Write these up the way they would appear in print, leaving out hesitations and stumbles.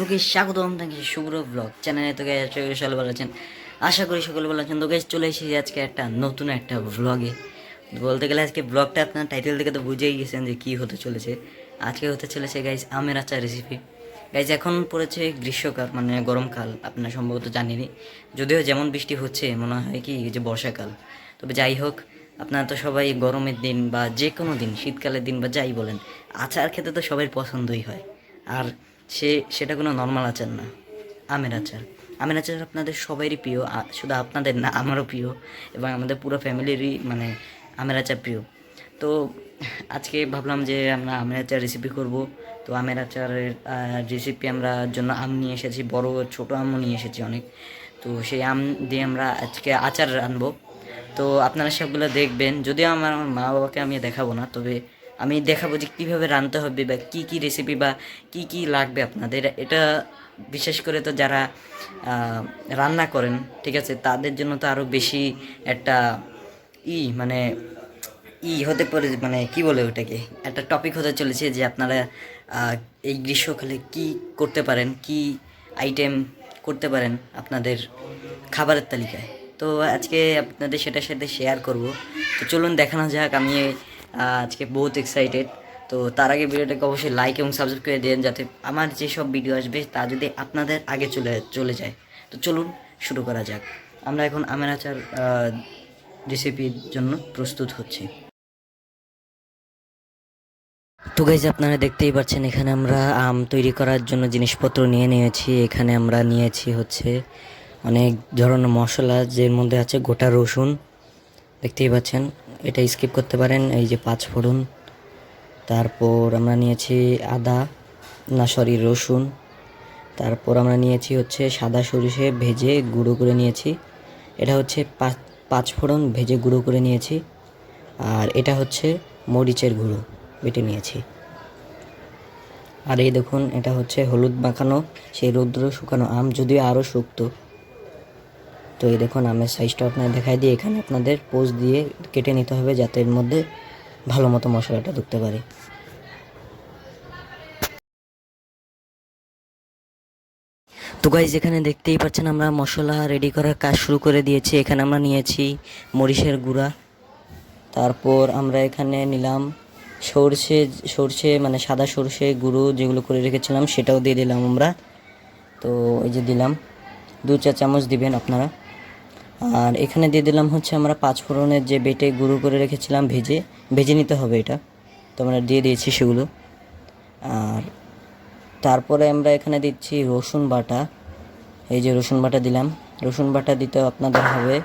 সকলকে স্বাগতম থাকি শুভ্র ব্লগ চ্যানেলে। তো গাইজ সকলে ভালো আছেন, আশা করি সকলে ভালো আছেন। তো গাইজ চলে এসেছি আজকে একটা নতুন একটা ব্লগে। বলতে গেলে আজকে ব্লগটা আপনার টাইটেল থেকে তো বুঝেই গেছেন যে কী হতে চলেছে। আজকে হতে চলেছে গাইজ আমের আচার রেসিপি। গাইজ এখন পড়েছে গ্রীষ্মকাল, মানে গরমকাল, আপনারা সম্ভবত জানেনই। যদিও যেমন বৃষ্টি হচ্ছে মনে হয় কি যে বর্ষাকাল। তবে যাই হোক, আপনারা তো সবাই গরমের দিন বা যে কোনো দিন, শীতকালের দিন বা যাই বলেন, আচার খেতে তো সবাই পছন্দই হয়। আর সেটা কোনো নর্মাল আচার না, আমের আচার। আমের আচার আপনাদের সবারই প্রিয়, শুধু আপনাদের না, আমারও প্রিয় এবং আমাদের পুরো ফ্যামিলিরই, মানে আমের আচার প্রিয়। তো আজকে ভাবলাম যে আমরা আমের আচার রেসিপি করব। তো আমের আচারের রেসিপি আমরা জন্য আম নিয়ে এসেছি, বড় ছোটো আমও নিয়ে এসেছি অনেক। তো সেই আম দিয়ে আমরা আজকে আচার রানবো। তো আপনারা সবগুলো দেখবেন, যদিও আমার আমার মা বাবাকে আমি দেখাবো না, তবে আমি দেখাবো যে কীভাবে রাঁধতে হবে বা কী কী রেসিপি বা কী কী লাগবে আপনাদের। এটা বিশেষ করে তো যারা রান্না করেন, ঠিক আছে, তাদের জন্য তো আরও বেশি একটা মানে হতে পারে, মানে কি বলে ওটাকে, একটা টপিক হতে চলেছে যে আপনারা এই গ্রীষ্মকালে কি করতে পারেন, কি আইটেম করতে পারেন আপনাদের খাবারের তালিকায়। তো আজকে আপনাদের সেটার সাথে শেয়ার করব। তো চলুন দেখানো যাক। আমি আজকে বহুত এক্সাইটেড। তো তার আগে ভিডিওটাকে অবশ্যই লাইক এবং সাবস্ক্রাইব করে দেন, যাতে আমার যেসব ভিডিও আসবে তা যদি আপনাদের আগে চলে যায়। তো চলুন শুরু করা যাক। আমরা এখন আমের আচার রেসিপির জন্য প্রস্তুত হচ্ছি। তো গাইজ আপনারা দেখতেই পাচ্ছেন, এখানে আমরা আম তৈরি করার জন্য জিনিসপত্র নিয়ে নিয়েছি। এখানে আমরা নিয়েছি হচ্ছে অনেক ধরনের মশলা, যের মধ্যে আছে গোটা রসুন, দেখতেই পাচ্ছেন, এটা স্কিপ করতে পারেন। এই যে 5 ফোড়ন, তারপর আমরা নিয়েছি রসুন, তারপর আমরা নিয়েছি হচ্ছে সাদা সরিষে ভেজে গুঁড়ো করে নিয়েছি। এটা হচ্ছে 5 ফোড়ন ভেজে গুঁড়ো করে নিয়েছি। আর এটা হচ্ছে মরিচের গুঁড়ো বেটে নিয়েছি। আর এই দেখুন, এটা হচ্ছে হলুদ মাখানো সেই রৌদ্র শুকানো আম, যদিও আরও শুকতো। তো এই দেখুন আমের সাইজটা আপনার দেখাই দিয়ে, এখানে আপনাদের পোজ দিয়ে কেটে নিতে হবে যাতে এর মধ্যে ভালো মতো মশলাটা ঢুকতে পারে। তো গাইজ এখানে দেখতেই পাচ্ছেন আমরা মশলা রেডি করার কাজ শুরু করে দিয়েছি। এখানে আমরা নিয়েছি মরিচের গুঁড়া, তারপর আমরা এখানে নিলাম সর্ষে মানে সাদা সর্ষে গুঁড়ো যেগুলো করে রেখেছিলাম, সেটাও দিয়ে দিলাম আমরা। তো এই যে দিলাম, 2 চা চামচ দিবেন আপনারা। আর এখানে দিয়ে দিলাম হচ্ছে আমরা 5 ফোড়নের যে বেটে গুঁড়ো করে রেখেছিলাম, ভেজে নিতে হবে এটা। তো আমরা দিয়ে দিয়েছি সেগুলো। আর তারপরে আমরা এখানে দিচ্ছি রসুন বাটা। এই যে রসুন বাটা দিলাম। রসুন বাটা দিতে আপনাদের হবে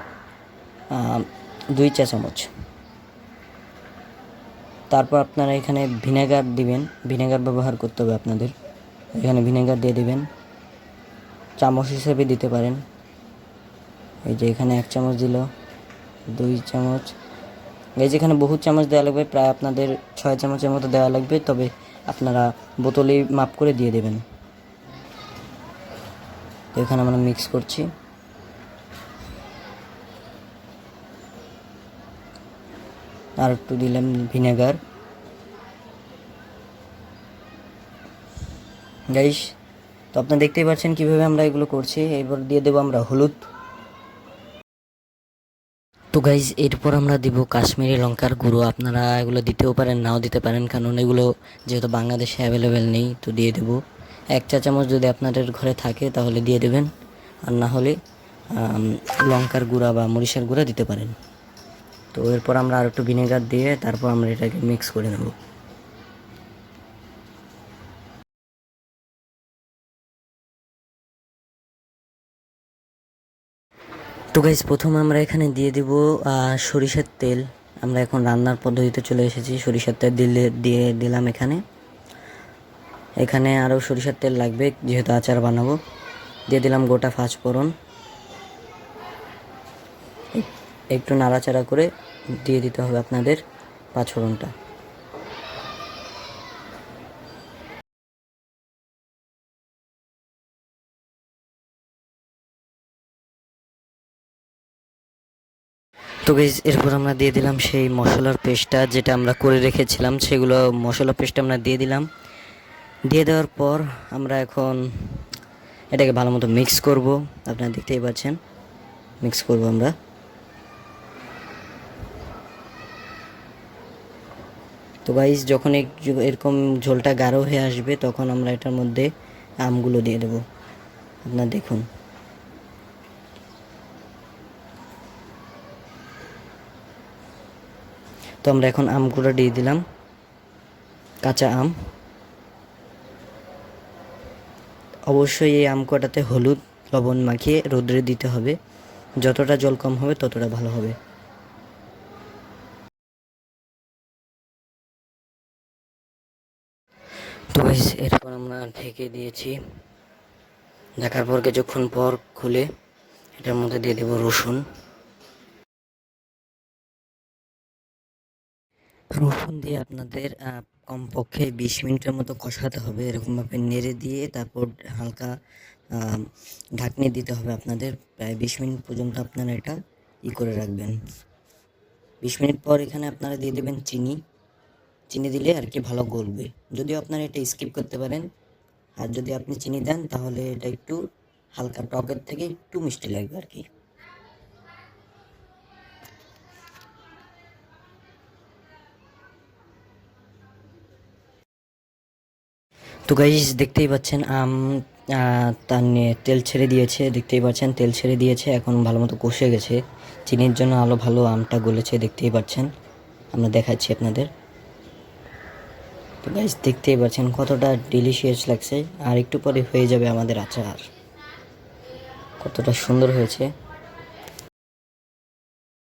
2 চা চামচ। তারপর আপনারা এখানে ভিনেগার দিবেন, ভিনেগার ব্যবহার করতে হবে আপনাদের। এখানে ভিনেগার দিয়ে দিবেন, চামচ হিসেবে দিতে পারেন। এই যে এখানে 1 চামচ দিল, 2 চামচ। এই যে এখানে বহুত চামচ দেওয়া লাগবে, প্রায় আপনাদের 6 চামচের মতো দেওয়া লাগবে, তবে আপনারা বোতলেই মাপ করে দিয়ে দেবেন। তো এখানে আমরা মিক্স করছি। আর একটু দিলাম ভিনেগার। গাইস, তো আপনারা দেখতেই পাচ্ছেন কীভাবে আমরা এগুলো করছি। এবার দিয়ে দেবো আমরা হলুদ। তো গাইজ এরপর আমরা দিব কাশ্মীরি লঙ্কার গুঁড়ো। আপনারা এগুলো দিতেও পারেন, নাও দিতে পারেন, কারণ এগুলো যেহেতু বাংলাদেশে অ্যাভেলেবেল নেই। তো দিয়ে দেবো 1 চা চামচ, যদি আপনাদের ঘরে থাকে তাহলে দিয়ে দেবেন, আর না হলে লঙ্কার গুঁড়া বা মরিচের গুঁড়া দিতে পারেন। তো এরপর আমরা আর একটু ভিনেগার দিয়ে তারপর আমরা এটাকে মিক্স করে নেব। তো গাইজ প্রথমে আমরা এখানে দিয়ে দেব সরিষার তেল। আমরা এখন রান্নার পদ্ধতিতে চলে এসেছি। সরিষার তেল দিয়ে দিলাম এখানে। এখানে আরও সরিষার তেল লাগবে যেহেতু আচার বানাবো। দিয়ে দিলাম গোটা 5 ফোড়ন। একটু নাড়াচাড়া করে দিয়ে দিতে হবে আপনাদের 5 ফোড়নটা। তো গাইজ এরপর আমরা দিয়ে দিলাম সেই মশলার পেস্টটা, যেটা আমরা করে রেখেছিলাম, সেগুলো মশলা পেস্ট আমরা দিয়ে দিলাম। দিয়ে দেওয়ার পর আমরা এখন এটাকে ভালো মতো মিক্স করব, আপনারা দেখতেই পাচ্ছেন মিক্স করব আমরা। তো গাইস যখন এরকম ঝোলটা গাঢ় হয়ে আসবে তখন আমরা এটার মধ্যে আমগুলো দিয়ে দেবো, আপনারা দেখুন। তো আমরা এখন আমগুলো দিয়ে দিলাম, কাঁচা আম। অবশ্যই এই আম কটাতে হলুদ লবণ মাখিয়ে রোদ্রে দিতে হবে, যতটা জল কম হবে ততটা ভালো হবে। তো গাইস এরপর আমরা ঢেকে দিয়েছি, ঢাকার পর কিছুক্ষণ পর খুলে এটার মধ্যে দিয়ে দেবো রসুন। রসুন দিয়ে আপনাদের কমপক্ষে 20 মিনিটের মতো কষাতে হবে, এরকমভাবে নেড়ে দিয়ে তারপর হালকা ঢাকনি দিতে হবে আপনাদের। প্রায় 20 মিনিট পর্যন্ত আপনারা এটা করে রাখবেন। 20 মিনিট পর এখানে আপনারা দিয়ে দেবেন চিনি। চিনি দিলে আর কি ভালো গলবে, যদিও আপনারা এটা স্কিপ করতে পারেন। আর যদি আপনি চিনি দেন তাহলে এটা একটু হালকা টকের থেকে একটু মিষ্টি লাগবে আর কি। তো গাইস দেখতেই পাচ্ছেন আম তার তেল ছেড়ে দিয়েছে, দেখতেই পাচ্ছেন তেল ছেড়ে দিয়েছে, এখন ভালো মতো কষে গেছে। চিনির জন্য আলো ভালো আমটা গলেছে, দেখতেই পাচ্ছেন, আমরা দেখাচ্ছি আপনাদের। তো গাইস দেখতেই পাচ্ছেন কতটা ডিলিশিয়াস লাগছে, আর একটু পরে হয়ে যাবে আমাদের আচার। কতটা সুন্দর হয়েছে।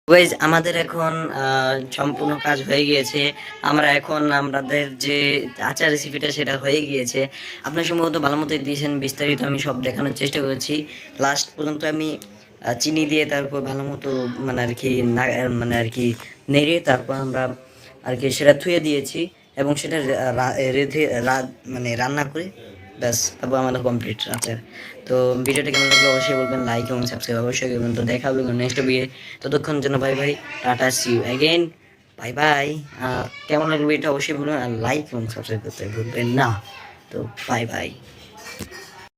গাইজ আমাদের এখন সম্পূর্ণ কাজ হয়ে গিয়েছে। আমরা এখন আমাদের যে আচার রেসিপিটা সেটা হয়ে গিয়েছে। আপনার সম্ভবত ভালো মতোই দিয়েছেন, বিস্তারিত আমি সব দেখানোর চেষ্টা করেছি। লাস্ট পর্যন্ত আমি চিনি দিয়ে তারপর ভালো মতো মানে আর কি মানে আর কি নেড়ে তারপর আমরা আর কি সেটা ধুয়ে দিয়েছি এবং সেটা রেঁধে মানে রান্না করে ব্যাস তারপর আমাদের কমপ্লিট আচার। তো ভিডিওটা কেমন লাগলো অবশ্যই বলবেন, লাইক এবং সাবস্ক্রাইব অবশ্যই করবেন। তো দেখা হবে নেক্সট ভিডিও, ততক্ষণ জন্য বাই বাই, টাটা, see you again, bye bye. কেমন লাগলো এটা অবশ্যই বলবেন, আর লাইক এবং সাবস্ক্রাইব করতে ভুলবেন না। তো বাই বাই।